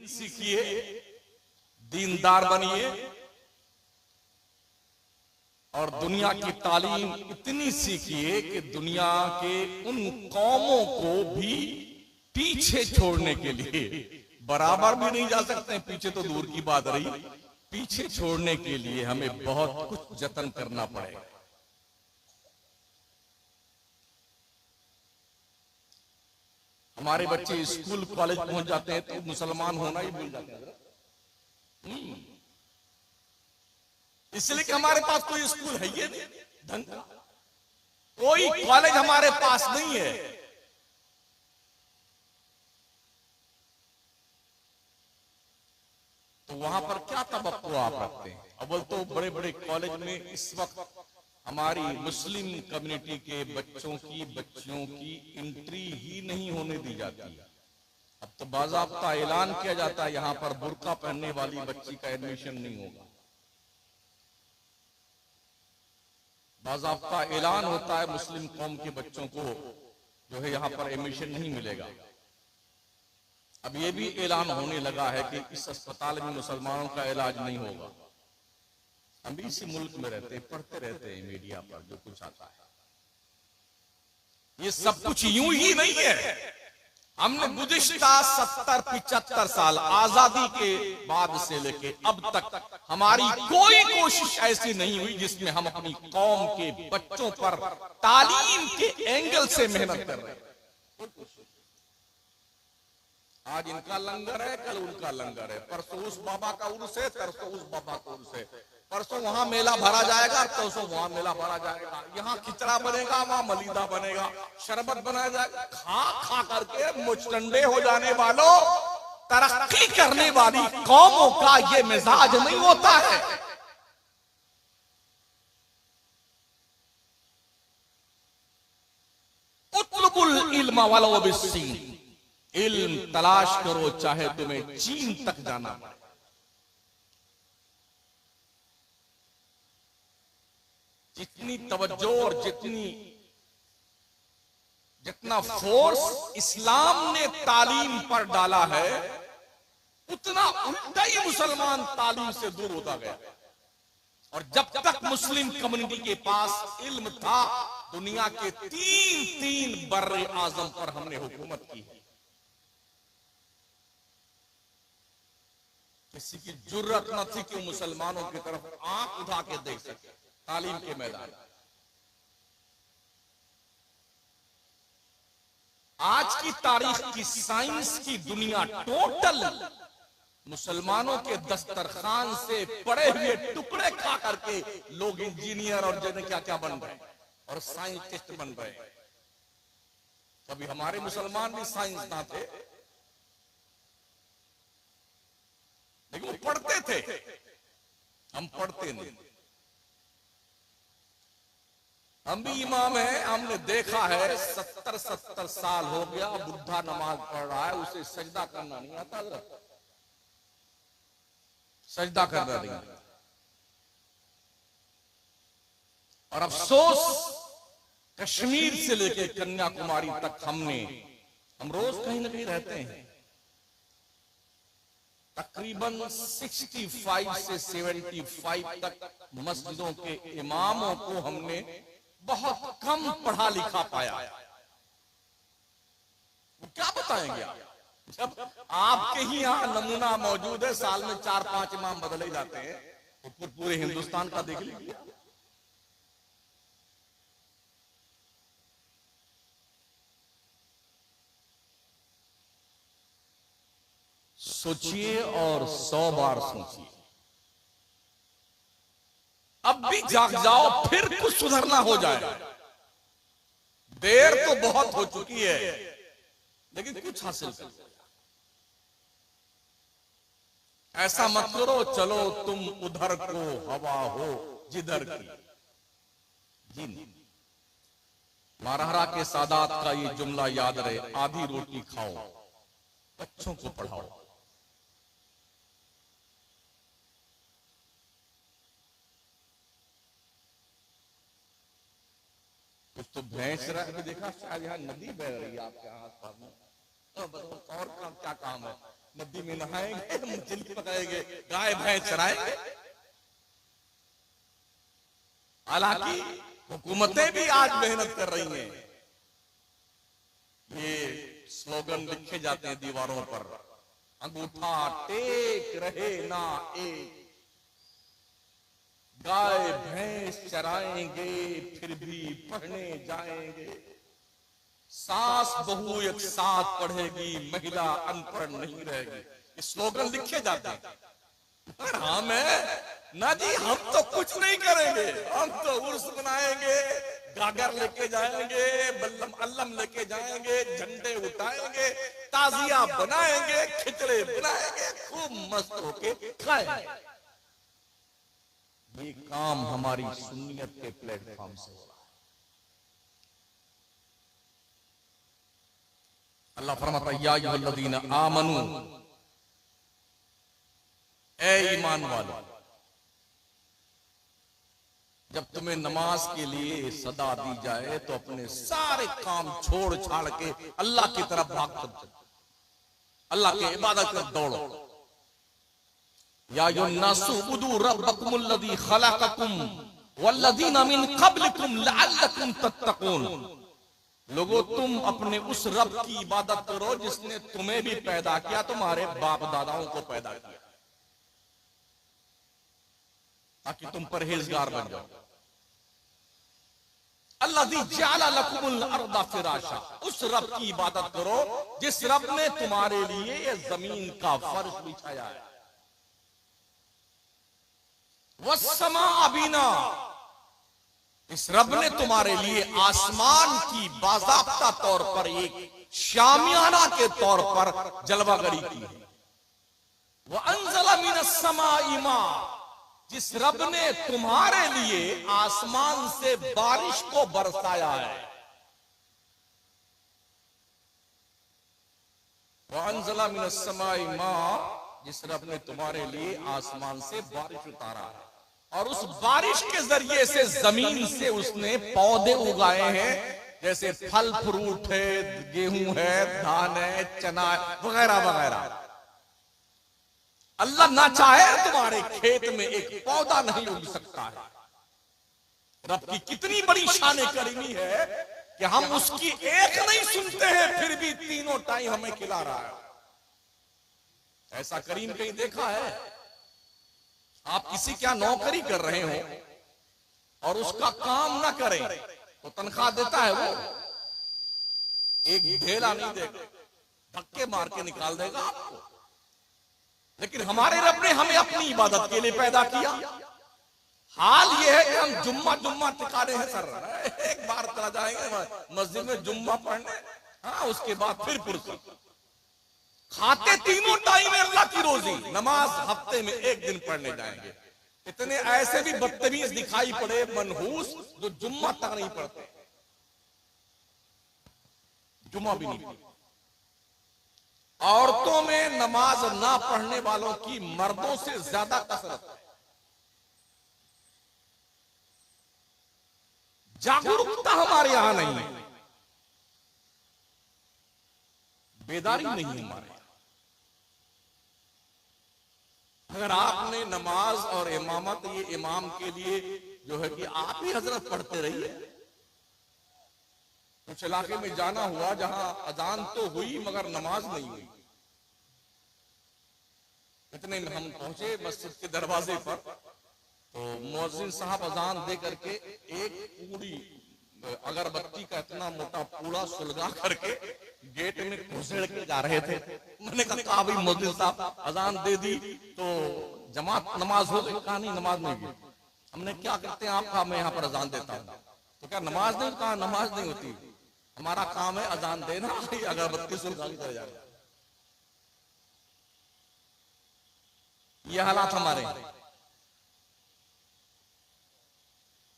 सीखिए, दीनदार बनिए और दुनिया की तालीम इतनी सीखिए कि दुनिया के उन कौमों को भी पीछे छोड़ने के लिए, बराबर भी नहीं जा सकते, पीछे तो दूर की बात रही, पीछे छोड़ने के लिए हमें बहुत कुछ जतन करना पड़ेगा। हमारे बच्चे स्कूल कॉलेज पहुंच जाते हैं तो मुसलमान होना ही भूल जाते हैं, इसलिए कि हमारे पास कोई स्कूल है ही नहीं ढंग का, कोई कॉलेज हमारे पास नहीं है। तो वहां पर क्या तवक्को आप रखते हैं? अव्वल तो बड़े बड़े कॉलेज में इस वक्त हमारी मुस्लिम कम्युनिटी के बच्चों की, बच्चियों की एंट्री ही नहीं होने दी जाती है। अब तो बाज़ाब्ता ऐलान किया जाता है यहां पर बुर्का पहनने वाली बच्ची का एडमिशन नहीं होगा। बाज़ाब्ता ऐलान होता है मुस्लिम कौम के बच्चों को जो है यहां पर एडमिशन नहीं मिलेगा। अब ये भी ऐलान होने लगा है कि इस अस्पताल में मुसलमानों का इलाज नहीं होगा। हम भी इसी मुल्क में रहते हैं, पढ़ते रहते हैं मीडिया पर जो कुछ आता है। ये सब कुछ यूं ही नहीं है। हमने गुज़िश्ता 70-75 साल आजादी के बाद से लेके अब तक हमारी कोई कोशिश ऐसी नहीं हुई जिसमें हम अपनी कौम के बच्चों पर तालीम के एंगल से मेहनत कर रहे हैं। आज इनका लंगर है, कल उनका लंगर है, परसों उस बाबा का उर्स है, तरसों उस बाबा का उर्स है, परसों वहां मेला भरा जाएगा, तरसों वहां मेला भरा जाएगा, यहाँ खिचड़ा बनेगा, वहां मलीदा बनेगा, शरबत बनाया जाएगा। खा खा करके मुचटंडे हो जाने वालों, तरक्की करने वाली कौमों का ये मिजाज नहीं होता है। उतलुबुल इल्म वलो बिस्सीन, इल्म तलाश करो चाहे तुम्हें चीन तक जाना पड़े। जितनी तवज्जो और जितना फोर्स इस्लाम ने तालीम पर डाला है, उतना उल्टा ही मुसलमान तालीम से दूर होता गया। और जब तक मुस्लिम कम्युनिटी के पास इल्म था, दुनिया के तीन बर्रे आजम पर हमने हुकूमत की है। किसी की जुर्रत न थी कि मुसलमानों की तरफ आंख उठा के देख सके। तालीम के मैदान आज की तारीख की साइंस की दुनिया टोटल मुसलमानों के दस्तरखान से पड़े हुए टुकड़े खा करके लोग इंजीनियर और जने क्या क्या बन रहे और साइंटिस्ट बन रहे। कभी हमारे मुसलमान भी साइंस ना थे, लेकिन वो पढ़ते थे, हम पढ़ते नहीं। हम भी इमाम हैं, हमने देखा है 70 साल हो गया बुढ़ा नमाज पढ़ रहा है, उसे सजदा करना नहीं आता, सजदा करना नहीं आता। और अफसोस कश्मीर से लेकर कन्याकुमारी तक हम रोज कहीं ना कहीं रहते हैं, तकरीबन 65 से 75 तक मस्जिदों के इमामों को हमने बहुत कम पढ़ा लिखा पाया। क्या बताएंगे आप? जब आपके ही यहां नमूना मौजूद है, साल में 4-5 इमाम बदले जाते हैं, तो पूरे हिंदुस्तान का देख लीजिए। सोचिए और 100 बार सोचिए, अब भी जाग जाओ, फिर कुछ सुधरना हो जाए। देर तो बहुत हो चुकी है, लेकिन कुछ हासिल कर। ऐसा मत करो चलो तुम उधर को हवा हो जिधर की। जी नहीं, मारहरा के सादात का ये जुमला याद रहे, आधी रोटी खाओ, बच्चों को पढ़ाओ। कुछ तो भैंस रहा है, देखा शायद यहाँ नदी बह रही है आपके आस पास में, तो बताओ और क्या काम है? नदी में नहाएंगे, मछली पकाएंगे, गाय भैंस चराएंगे। हालांकि हुकूमतें भी आज मेहनत कर रही हैं। ये स्लोगन लिखे जाते हैं दीवारों पर, अंगूठा टेक रहे ना एक, गाय भैंस चराएंगे फिर भी पढ़ने जाएंगे, सास बहू एक साथ पढ़ेगी महिला अनपढ़ नहीं रहेगी। ये स्लोगन लिखे जाते हैं। हम ना जी, हम तो कुछ नहीं करेंगे, हम तो उर्स बनाएंगे, गागर लेके जाएंगे, बल्लम अल्लम लेके जाएंगे, झंडे उठाएंगे, ताजिया बनाएंगे, खिचड़े बनाएंगे, खूब मस्त होके खाएंगे। ये काम हमारी सुन्नियत के प्लेटफॉर्म से हो रहा है। अल्लाह फरमाता है, या अय्युहल्लज़ीना आमनू, ए ईमान वालो, जब तुम्हें नमाज के लिए सदा दी जाए तो अपने सारे काम छोड़ छाड़ के अल्लाह की तरफ भाग कर, अल्लाह की इबादत कर दौड़ो। या अय्युहन्नासु उबुदू रब्बकुमुल्लज़ी खलक़कुम वल्लज़ीना मिन क़ब्लिकुम लअल्लकुम तत्तक़ून। लोगों, तुम अपने उस रब की इबादत करो जिसने तुम्हें भी पैदा किया, तुम्हारे बाप दादाओं को पैदा किया, ताकि तुम परहेजगार बन जाओ। अल्लज़ी जअला लकुमुल अर्दा फिराशा, उस रब की इबादत करो जिस रब ने तुम्हारे लिए ये जमीन का फर्श बिछाया है। वस्समा बिना, इस रब ने तुम्हारे लिए आसमान की बाज़ाब्ता तौर पर एक शामियाना के तौर पर जलवागरी की है। व अंज़ला मिनस समाई मा, जिस रब ने तुम्हारे लिए आसमान से बारिश को बरसाया है। व अंज़ला मिनस समाई मा, जिस रब ने तुम्हारे लिए आसमान से बारिश उतारा है, और उस बारिश के जरिए से जमीन से उसने पौधे उगाए हैं, जैसे फल फ्रूट है, गेहूं है, धान है, चना है, वगैरह वगैरह। अल्लाह ना चाहे तुम्हारे खेत में एक पौधा नहीं उग सकता है। रब की कितनी बड़ी शान करीमी है कि हम उसकी एक नहीं सुनते हैं, फिर भी तीनों टाइम हमें खिला रहा है। ऐसा करीम कहीं देखा है? आप किसी क्या नौकरी कर रहे हो और उसका काम ना करें तो तनख्वाह देता है वो? एक ढेला नहीं देगा, धक्के मार के निकाल देगा आपको। लेकिन हमारे रब ने हमें अपनी इबादत के लिए पैदा किया। हाल ये है कि हम जुम्मा जुम्मा टिका रहे हैं सर, एक बार चला जाएंगे मस्जिद में जुम्मा पढ़ने, हाँ, उसके बाद फिर फुर्सत। खाते तीनों टाइम में अल्लाह की रोजी, नमाज हफ्ते में एक दिन पढ़ने जाएंगे। इतने ऐसे भी बदतमीज दिखाई पड़े मनहूस जो जुम्मा तक नहीं पढ़ते, जुम्मा भी नहीं पढ़ते। औरतों में नमाज ना पढ़ने वालों की मर्दों से ज्यादा कसरत है। जागरूकता हमारे यहां नहीं है, बेदारी नहीं है हमारे यहां। अगर आपने नमाज और इमामत, ये इमाम के लिए जो है कि आप ही हजरत पढ़ते रहिए। कुछ इलाके में जाना हुआ जहां अजान तो हुई मगर नमाज नहीं हुई। इतने में हम पहुंचे मस्जिद के दरवाजे पर, तो मुअज्जिन साहब अजान दे करके एक पूरी अगरबत्ती का इतना मोटा पूरा सुलगा करके गेट में घुसेड़ के जा रहे थे। मैंने कहा भाई मुअज्जिन साहब अजान दे दी तो जमात नमाज हो गई? कहा नहीं, नमाज नहीं हुई। हमने क्या करते हैं आपका, मैं यहाँ पर अजान देता हूँ। तो क्या नमाज नहीं? कहा नमाज नहीं होती, हमारा काम है अजान देना, अगरबत्ती सुलगा के चले जाना। ये हालात हमारे।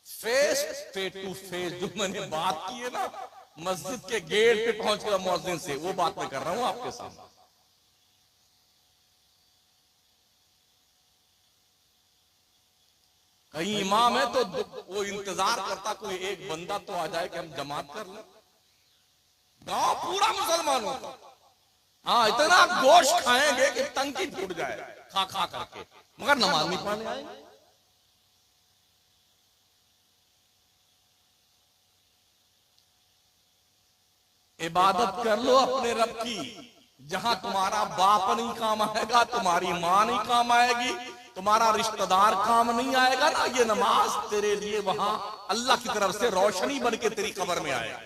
फेस टू फेस जो मैंने बात की है ना, मस्जिद के गेट पे पहुंच कर मुअज्जिन से, वो बात मैं कर रहा हूं आपके सामने। कहीं इमाम है तो वो इंतजार करता कोई एक बंदा तो आ जाए कि हम जमात कर लें। गांव पूरा मुसलमानों का, हाँ, इतना गोश्त खाएंगे कि टंकी फूट जाए खा खा करके, मगर नमाज नहीं पढ़ने आएंगे। इबादत कर लो अपने रब की, जहां तुम्हारा बाप नहीं काम आएगा, तुम्हारी मां नहीं काम आएगी, तुम्हारा रिश्तेदार काम नहीं आएगा ना, ये नमाज तेरे लिए वहां अल्लाह की तरफ से रोशनी बन के तेरी कब्र में आएगा।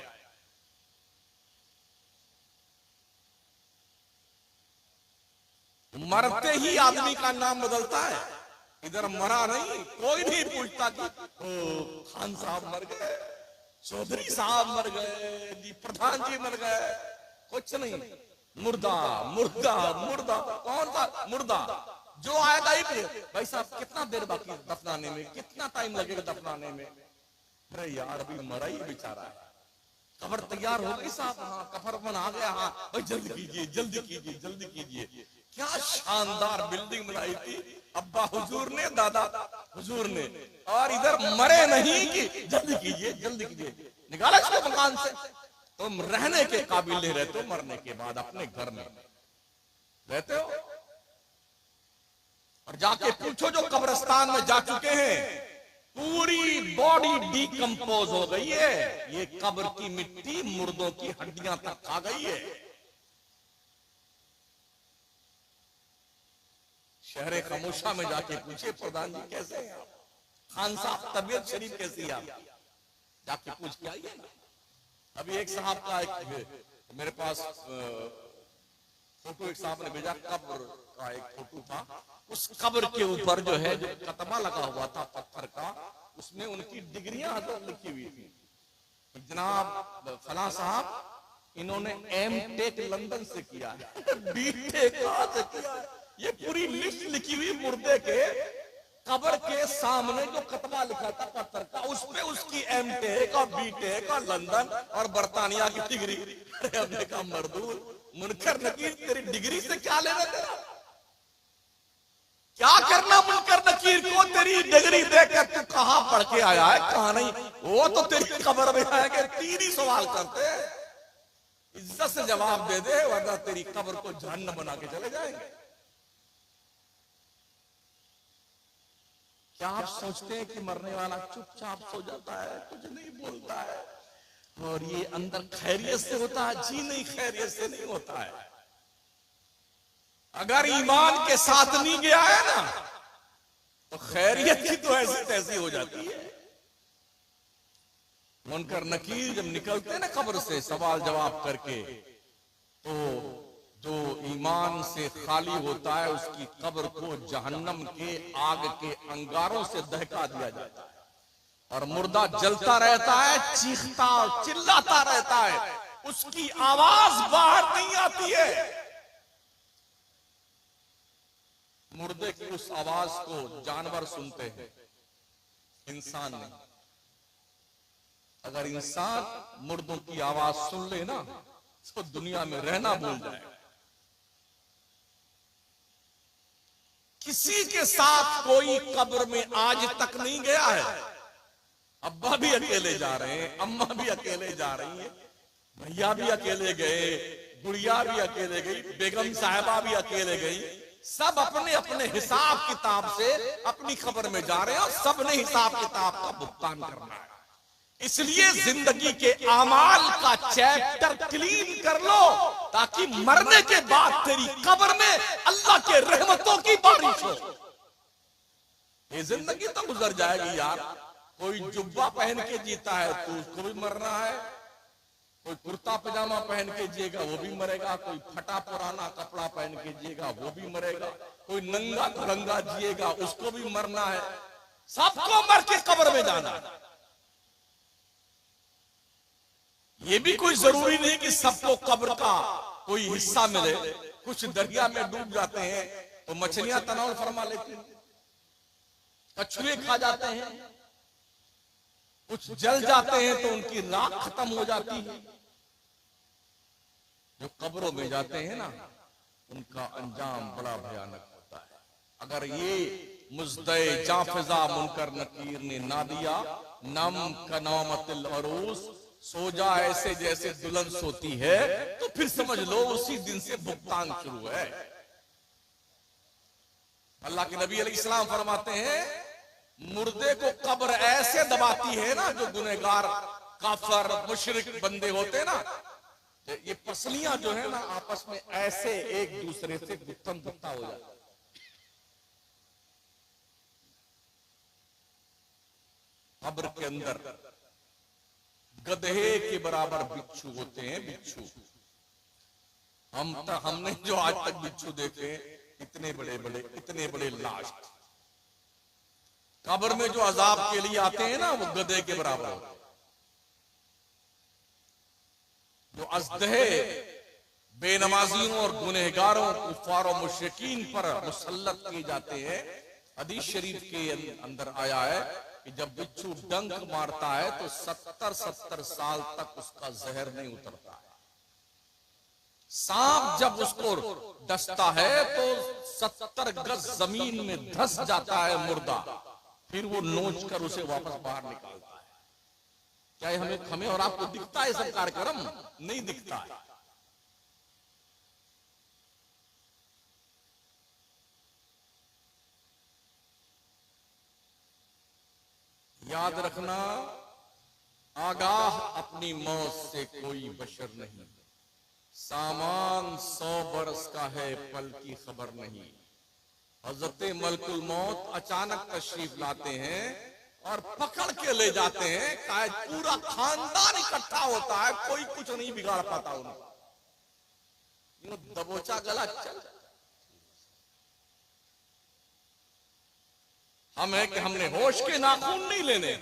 मरते ही आदमी का नाम बदलता है, इधर मरा नहीं, कोई नहीं पूछता कि ओ खान साहब मर गए, चौधरी साहब मर गए जी, प्रधान जी मर गए, कुछ नहीं। मुर्दा मुर्दा मुर्दा, कौन सा मुर्दा? जो आएगा ही भाई साहब कितना देर बाकी दफनाने में, कितना टाइम लगेगा दफनाने में? अरे यार अभी मरा ही बेचारा है, कब्र तैयार हो गई साहब, हाँ कफर बना गया, हाँ भाई जल्दी कीजिए जल्दी कीजिए जल्दी कीजिए। क्या शानदार बिल्डिंग बनाई थी अब्बा हुजूर ने, दादा हुजूर ने, और इधर मरे नहीं कि जल्दी कीजिए जल्दी कीजिए, निकाला इसको मकान से। तुम रहने के काबिल नहीं रहते हो, मरने के बाद अपने घर में रहते हो। और जाके पूछो जो कब्रिस्तान में जा चुके हैं, पूरी बॉडी डिकम्पोज हो गई है, ये कब्र की मिट्टी मुर्दों की हड्डियां तक खा गई है। शहरे खामोशा में जाके पूछे प्रधान जी कैसे हैं आप, खान साहब तबीयत शरीफ कैसी है आप, जाके पूछ के आइए ना। अभी एक साहब का एक मेरे पास फोटो एक साहब ने भेजा, कब्र का एक फोटो था, उस कब्र के ऊपर जो है जो कतबा लगा हुआ था पत्थर का, उसमें उनकी डिग्रियां लिखी हुई थी। जनाब फला साहब इन्होंने एम.टेक लंदन से किया है, बी.टेक कहां से किया है, ये पूरी लिस्ट लिखी हुई मुर्दे के कब्र के सामने जो कतबा लिखा था पत्थर का, उसमें उसकी एम.टेक और बी.टेक और लंदन और बर्तानिया की डिग्री। अरे हमने कहा मर्दूर मुनकर नकीर तेरी डिग्री से क्या लेना तेरा, क्या करना मुनकर नकीर को तेरी डिग्री देकर, तू कहां पढ़ के आया है कहां नहीं, वो तो तेरी कब्र में आएंगे, तीन ही सवाल करते हैं, इज्जत से जवाब दे दे वरना तेरी कब्र को जहन्नम बना के चले जाएंगे। क्या आप सोचते हैं कि मरने वाला चुपचाप सो जाता है, कुछ नहीं बोलता है और ये अंदर खैरियत से होता है? जी नहीं, खैरियत से नहीं होता है। अगर ईमान के साथ नहीं गया है ना तो खैरियत की तो ऐसी तैसी हो जाती है। मुनकर नकीर जब निकलते हैं ना कब्र से सवाल जवाब करके, तो जो ईमान से खाली होता है उसकी कब्र को जहन्नम के आग के अंगारों से दहका दिया जाता है और मुर्दा जलता रहता है, चीखता चिल्लाता रहता है, उसकी आवाज बाहर नहीं आती है। मुर्दे की उस आवाज को जानवर सुनते हैं, इंसान नहीं। अगर इंसान मुर्दों की आवाज सुन ले ना तो दुनिया में रहना भूल जाएगा। किसी के साथ कोई कब्र में आज तक नहीं गया है। अब्बा भी अकेले जा रहे हैं, अम्मा भी अकेले जा रही है, भैया भी अकेले गए, गुड़िया भी अकेले गई, बेगम साहिबा भी अकेले गई, सब अपने अपने हिसाब किताब से अपनी कब्र में जा रहे हैं और सब ने हिसाब किताब का भुगतान करना है। इसलिए जिंदगी के आमाल का चैप्टर क्लीन कर लो ताकि मरने के बाद तेरी कब्र में अल्लाह के रहमतों की बारिश हो। ये जिंदगी तो गुजर जाएगी यार। कोई जुब्बा पहन के जीता है तो उसको भी मरना है, कोई कुर्ता पजामा पहन के जिएगा वो भी मरेगा, कोई फटा पुराना कपड़ा पहन के जिएगा वो भी मरेगा, कोई नंगा धुरंगा जिएगा उसको भी मरना है। सबको मर के कब्र में जाना है। ये भी कोई जरूरी नहीं कि सबको कब्र का कोई हिस्सा मिले। कुछ दरिया में डूब जाते हैं तो मछलियां तनाव फरमा लेती हैं, कछुए खा जाते हैं, कुछ जल जाते हैं तो उनकी राख खत्म हो जाती है। जो कब्रों में जाते हैं ना उनका अंजाम बड़ा भयानक होता है। अगर ये मुज़्दे जाफिजा मुनकर नकीर ने ना दिया, नम कनामतिल अरूस सो जा ऐसे जैसे दुल्हन सोती है, तो फिर समझ लो उसी दिन से भुगतान शुरू है। अल्लाह के नबी अलैहिस्सलाम फरमाते हैं, मुर्दे को कब्र ऐसे दबाती है ना, जो गुनहगार काफिर मुशरिक बंदे होते हैं ना, ये पसलियां जो है ना आपस में ऐसे एक दूसरे से गुत्थम गुत्था हो जाता है। कब्र के अंदर गधे के बराबर बिच्छू होते हैं, बिच्छू। हमने जो आज तक बिच्छू देखे, इतने बड़े लाश। कब्र में जो अजाब के लिए आते हैं ना, वो गधे के बराबर होते हैं। जो अज़दहे बेनमाजियों और गुनहगारों, कुफ्फार और मुशरिकीन पर मुसल्लत किए जाते हैं। हदीस शरीफ के अंदर आया है कि जब बिच्छू डंक मारता है तो 70 साल तक उसका जहर नहीं उतरता है। सांप जब उसको डसता है तो 70 गज जमीन में धंस जाता है मुर्दा, फिर वो नोच कर उसे वापस बाहर निकालता है। क्या हमें और आपको दिखता है सब कार्यक्रम? नहीं दिखता है। याद रखना, आगाह अपनी मौत से कोई बशर नहीं। सामान 100 बरस का है, पल की खबर नहीं। हजरत मलकुल मौत अचानक तशरीफ लाते हैं और पकड़ के ले जाते हैं। शायद पूरा खानदान इकट्ठा होता है, कोई कुछ नहीं बिगाड़ पाता उनका। दबोचा गला चल। हम है कि हमने होश के नाखून नहीं लेने।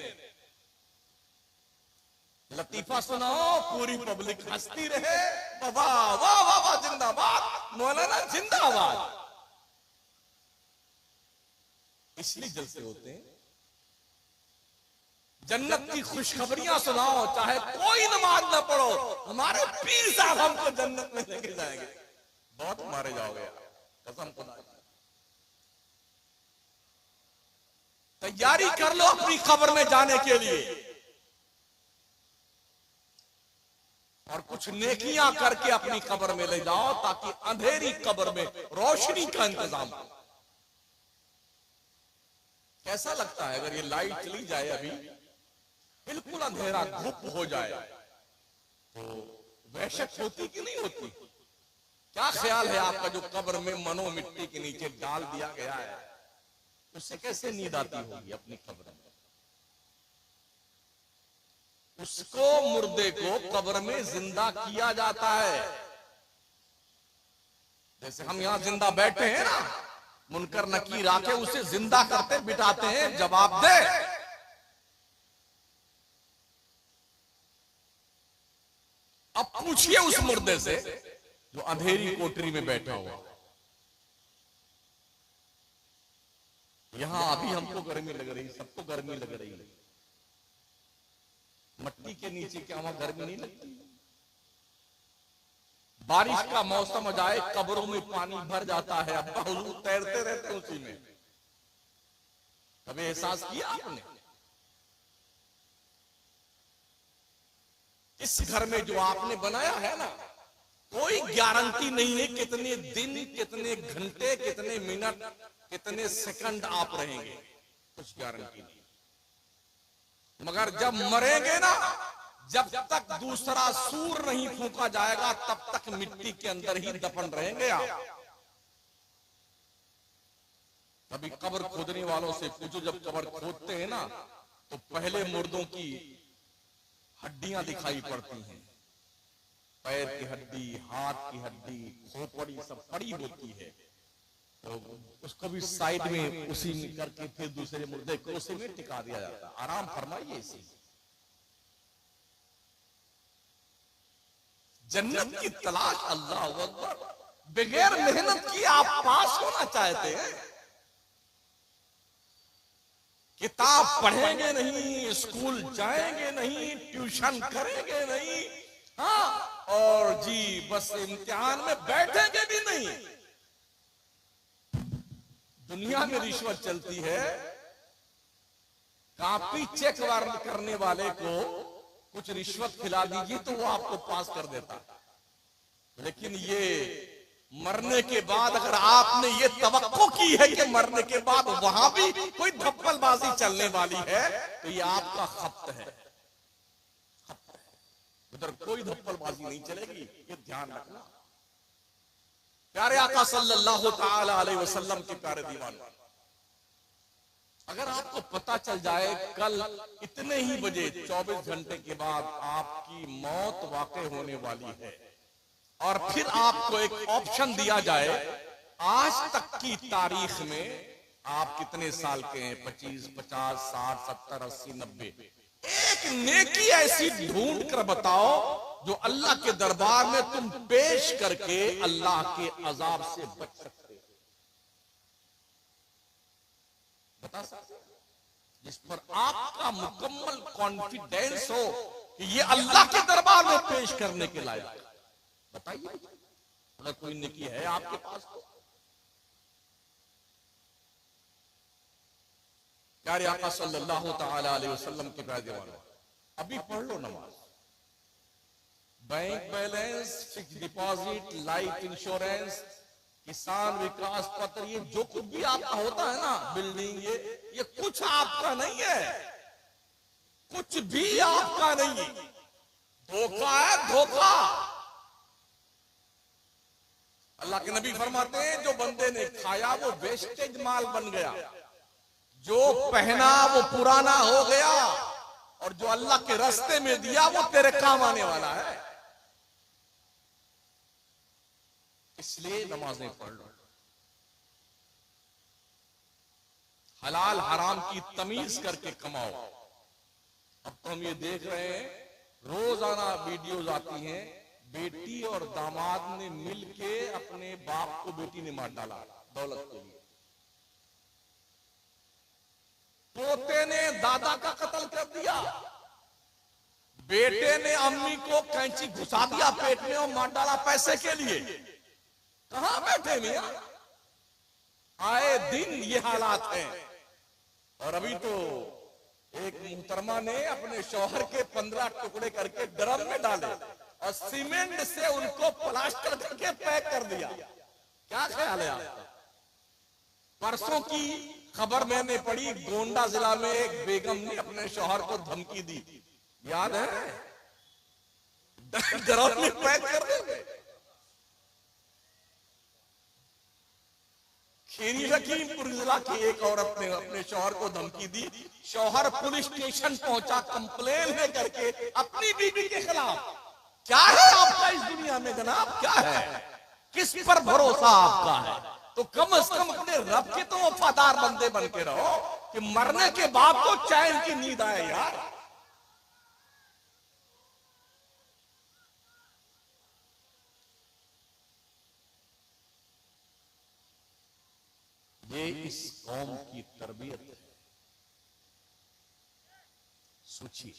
लतीफा सुनाओ, पूरी पब्लिक हंसती रहे, वाह वाह वाह वाह, जिंदाबाद मौलाना जिंदाबाद। इसलिए जलसे होते हैं। जन्नत की खुशखबरियां सुनाओ, चाहे कोई नमाज ना पढ़ो, हमारे पीर साहब हमको जन्नत में लेके जाएंगे। बहुत मारे जाओगे, कसम खुदा। तैयारी कर लो अपनी कब्र में जाने के लिए, और कुछ नेकियां करके अपनी कब्र में ले जाओ, ताकि अंधेरी कब्र में रोशनी का इंतजाम हो। कैसा लगता है अगर ये लाइट चली जाए, अभी बिल्कुल अंधेरा धूप हो जाए, तो वहशत होती कि नहीं होती? क्या ख्याल है आपका, जो कब्र में मनो मिट्टी के नीचे डाल दिया गया है, उससे कैसे नींद आती होगी अपनी कब्र में? उसको, मुर्दे को कब्र में जिंदा किया जाता है। जैसे हम यहां जिंदा बैठे हैं ना, मुनकर नकीर आके उसे जिंदा करते बिठाते हैं, जवाब दे। अब पूछिए उस मुर्दे से जो अंधेरी कोठरी में बैठा हुआ। यहां अभी हमको गर्मी लग रही, सबको गर्मी लग रही है। मट्टी के नीचे क्या वहां गर्मी नहीं लगती? बारिश का मौसम आ जाए, कब्रों में पानी भर जाता है, अब्बा हुजूर तैरते रहते हैं उसी में। कभी एहसास किया आपने? इस घर में जो आपने बनाया है ना, कोई गारंटी नहीं है कितने दिन, कितने घंटे, कितने मिनट, कितने सेकंड आप रहेंगे, कुछ गारंटी नहीं। मगर जब मरेंगे ना, जब तक दूसरा सूर नहीं फूंका जाएगा, तब तक मिट्टी के अंदर ही दफन रहेंगे आप। कभी कब्र खोदने वालों से पूछो, जब कब्र खोदते हैं ना, तो पहले मुर्दों की हड्डियां दिखाई पड़ती हैं। पैर की हड्डी, हाथ की हड्डी, खोपड़ी सब पड़ी होती है। तो उसको भी साइड में उसी में करके फिर दूसरे मुर्दे को उसी में टिका दिया जाता है। आराम फरमाइए इसी। जन्नत की तलाश, अल्लाह अकबर, बगैर मेहनत की आप पास होना चाहते हैं? किताब पढ़ेंगे नहीं, स्कूल जाएंगे नहीं, ट्यूशन करेंगे नहीं, हाँ, और जी बस इम्तिहान में बैठेंगे भी नहीं। दुनिया में रिश्वत चलती है। कॉपी चेक करने वाले को कुछ रिश्वत खिला दीजिए तो वो आपको पास कर देता। लेकिन ये मरने के बाद अगर आपने ये तवक्को की है कि मरने के बाद वहां भी कोई धप्पलबाजी चलने वाली है, तो ये आपका खप्त है। उधर कोई धप्पलबाजी नहीं चलेगी, ये ध्यान रखना। प्यारे आका सल्लल्लाहु ताला अलैहि वसल्लम के प्यारे दीवाने, अगर आपको पता चल जाए कल इतने ही बजे 24 घंटे के बाद आपकी मौत वाक़ई होने वाली है, और फिर आपको एक ऑप्शन दिया जाए, आज तक की तारीख में आप कितने साल के हैं, 25, 50, 60, 70, 80, 90, एक नेकी ऐसी ढूंढ कर बताओ जो अल्लाह के दरबार में तुम पेश करके अल्लाह के अजाब से बच सकते हो। बता सकते, जिस पर आपका मुकम्मल कॉन्फिडेंस हो कि ये अल्लाह के दरबार में पेश करने के लायक। बताइए, अगर कोई नेकी है आपके पास तो। प्यारे आका सल्लल्लाहु ताला अलैहि वसल्लम के प्यारे दीवाने, अभी पढ़ लो नमाज, bank balance, fix deposit, life insurance, किसान विकास पत्र, ये जो कुछ भी आपका होता है ना, बिल्डिंग, ये कुछ आपका नहीं है, कुछ भी आपका नहीं है, धोखा है, धोखा। अल्लाह के नबी फरमाते हैं, जो बंदे ने खाया वो वेस्टेज माल बन गया, जो पहना वो पुराना हो गया, और जो अल्लाह के रास्ते में दिया वो तेरे काम आने वाला है। इसलिए नमाजें पढ़ लो, हलाल हराम की तमीज करके कमाओ। अब तो हम ये देख रहे हैं, रोजाना वीडियोज आती हैं, बेटी और दामाद ने मिलके अपने बाप को बेटी ने मार डाला दौलत के लिए, पोते ने दादा का कत्ल कर दिया, बेटे ने अम्मी को कैंची घुसा दिया पेट में और मार डाला पैसे के लिए। कहां बैठे मियां, आए दिन ये हालात हैं। और अभी तो एक मुहतरमा ने अपने शौहर के 15 टुकड़े करके ड्रम में डाले और सीमेंट से उनको प्लास्टर करके पैक कर दिया। क्या ख्याल है आपका? परसों की खबर मैंने पढ़ी, गोंडा जिला में एक बेगम ने अपने शौहर को धमकी दी, याद है? ड्रम में पैक कर देंगे। खीरी लखीमपुर जिला की एक औरत ने अपने शौहर को धमकी दी, शौहर पुलिस स्टेशन पहुंचा कंप्लेन है करके अपनी बीवी के खिलाफ। क्या है आपका इस दुनिया में जनाब, क्या है? किस पर भरोसा आपका है? तो कम से कम अपने रब के तो वफादार बंदे बन के रहो कि मरने के बाद तो चैन की नींद आए यार। ये इस कौम की तरबियत है। सोचिए,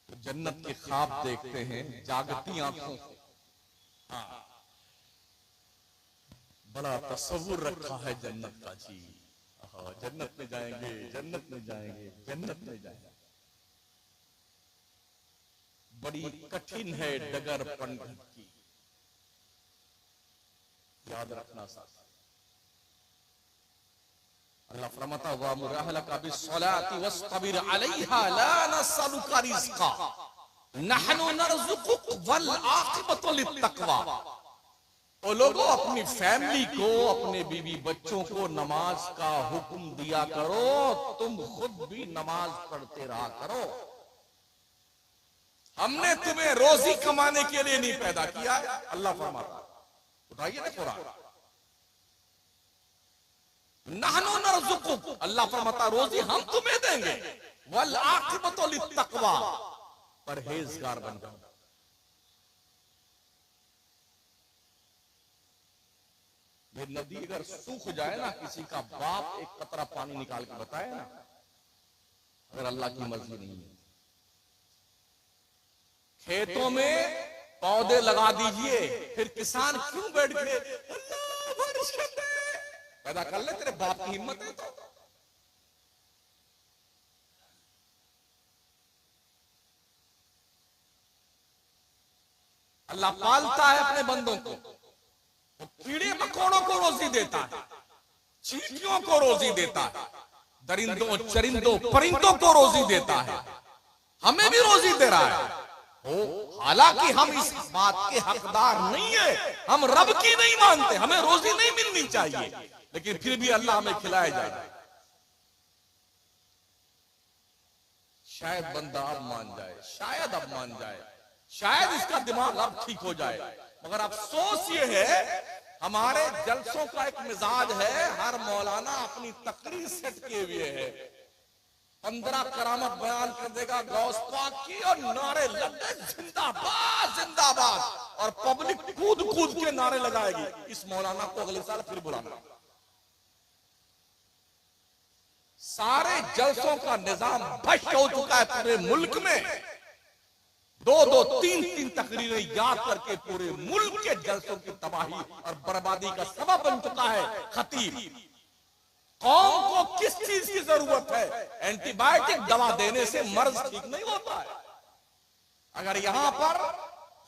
तो जन्नत के ख्वाब देखते हैं जागती आंखों से। हाँ, बड़ा तसव्वुर रखा है जन्नत का जी। हाँ, जन्नत में जाएंगे, जन्नत में जाएंगे, जन्नत में जाएंगे। बड़ी कठिन है डगर पंडित की, याद रखना साथ। अल्लाह फरमाता हुआ मुरहलका बिस्सलाति वस्तबिर अलैहा ला नसलुका रिज़्क़ा नहनु नरज़ुकुक वल आक़िबतु लित्तक़वा। ओ लोगों, अपनी फैमिली को, अपने बीवी बच्चों को नमाज का हुक्म दिया करो, तुम खुद भी नमाज पढ़ते रहा करो। हमने तुम्हें रोजी कमाने के लिए नहीं पैदा किया, अल्लाह फरमाता। उठाइए ना कुरान, नहनु नरज़ुकुक, अल्लाह फरमाता रोजी हम तुम्हें देंगे, वल आक़िबतु लित्तक़वा, परहेजगार बन जाओ। ये नदी अगर सूख जाए ना, किसी का बाप एक कतरा पानी निकाल के बताए ना, अगर अल्लाह की मर्जी नहीं है। खेतों में पौधे लगा दीजिए, फिर किसान क्यों बैठ गए, अल्लाह बारिश कर दे, पैदा कर ले, तेरे बाप की हिम्मत है तो। अल्लाह पालता है अपने बंदों को। वो कीड़े मकोड़ों को रोजी देता है, चींटियों को रोजी देता है, दरिंदों चरिंदों परिंदों को रोजी देता है, हमें भी रोजी दे रहा है। हालांकि हम इस बात के हकदार नहीं है, हम रब की नहीं मानते, हमें रोजी नहीं मिलनी चाहिए, लेकिन फिर भी अल्लाह हमें खिलाया जाए। शायद बंदा अब मान जाए, शायद अब मान जाए, शायद इसका दिमाग अब ठीक हो जाए। मगर अफसोस ये है, हमारे जलसों का एक मिजाज है, हर मौलाना अपनी तकरीर सेट किए हुए है, 15 करामत बयान कर देगा गौस पाक की और नारे लगे जिंदाबाद जिंदाबाद, और पब्लिक कूद कूद के नारे लगाएगी। इस मौलाना को अगले साल फिर बुलाना। सारे जलसों का निजाम भ्रष्ट हो चुका है पूरे मुल्क में। 2-2, 3-3 तकरीरें याद करके पूरे मुल्क के जलसों की तबाही और बर्बादी का सबब बन चुका है खतीब। कौम को किस चीज की जरूरत है? एंटीबायोटिक दवा देने से मर्ज ठीक नहीं होता है। अगर यहां पर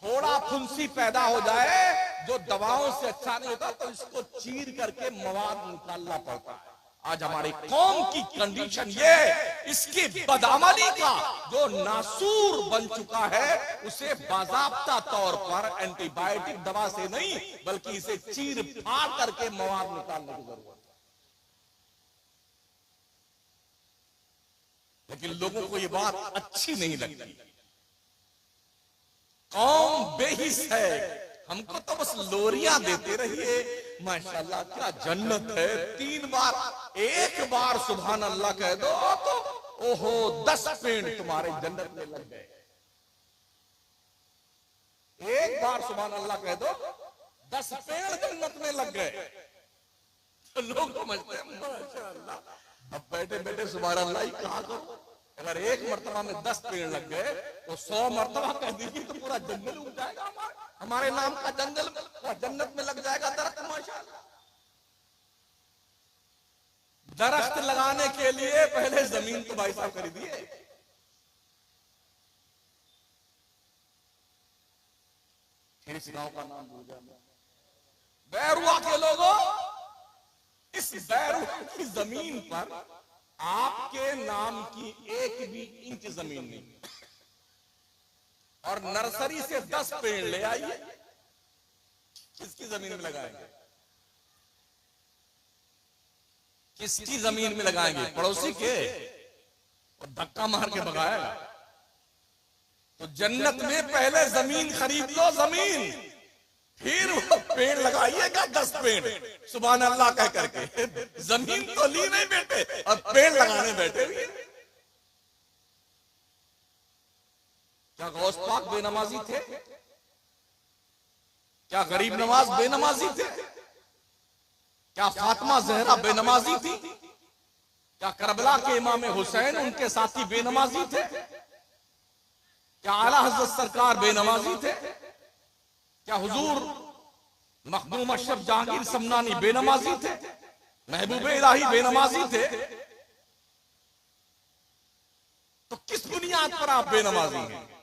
थोड़ा फुंसी पैदा हो जाए जो दवाओं से अच्छा नहीं होता, तो इसको चीर करके मवाद निकालना पड़ता है। आज हमारी कौम की कंडीशन ये, इसकी बदअमली का जो नासूर बन चुका है, उसे बाज़ाब्ता तौर पर एंटीबायोटिक दवा से नहीं, बल्कि इसे चीर फाड़ करके मवाद निकालने की जरूरत है। लेकिन लोगों को ये बात अच्छी नहीं लगती। कौम बेहिस है, हमको तो बस लोरियां देते रहिए, माशाल्लाह क्या जन्नत है। 3 बार, एक बार सुभान अल्लाह कह दो तो ओहो 10 पेड़ तुम्हारे जन्नत में लग गए। एक बार सुभान अल्लाह कह दो 10 पेड़ जन्नत में लग गए। तो लोग समझते हैं माशाल्लाह, अब बैठे बैठे सुभान अल्लाह ही कहा करो। अगर एक मर्तबा में 10 पेड़ लग गए तो 100 मर्तबा कह दीजिए तो पूरा जंगल उग जाएगा। हमारे नाम का जंगल जन्नत में लग जाएगा दरख्त। माशाअल्लाह, दरख्त लगाने के लिए पहले जमीन तो भाई साहब खरीदिए। फिर इस गांव का नाम भूल गया, बैरुआ के लोगों, इस बैरुआ की जमीन पर आपके नाम की 1 भी इंच जमीन नहीं, और नर्सरी से 10 पेड़ ले आइए, किसकी जमीन में लगाएंगे? किसकी जमीन में लगाएंगे? पड़ोसी के, और धक्का मार के भगाएगा। तो जन्नत में पहले जमीन खरीद लो, जमीन, फिर वो पेड़ लगाइएगा 10 पेड़ सुभान अल्लाह कह करके। जमीन तो ली नहीं बेटे, और पेड़ लगाने बैठे हुए। क्या गौस पाक बेनमाजी थे? क्या गरीब नवाज बेनमाजी थे? क्या फातिमा जहरा बेनमाजी थी? क्या करबला के इमाम हुसैन उनके साथी बेनमाजी थे? क्या आला हजरत सरकार बेनमाजी थे? क्या हुजूर मखदूम अशरफ जहांगीर समनानी बेनमाजी थे? महबूब इलाही बेनमाजी थे? तो किस बुनियाद पर आप बेनमाजी हैं?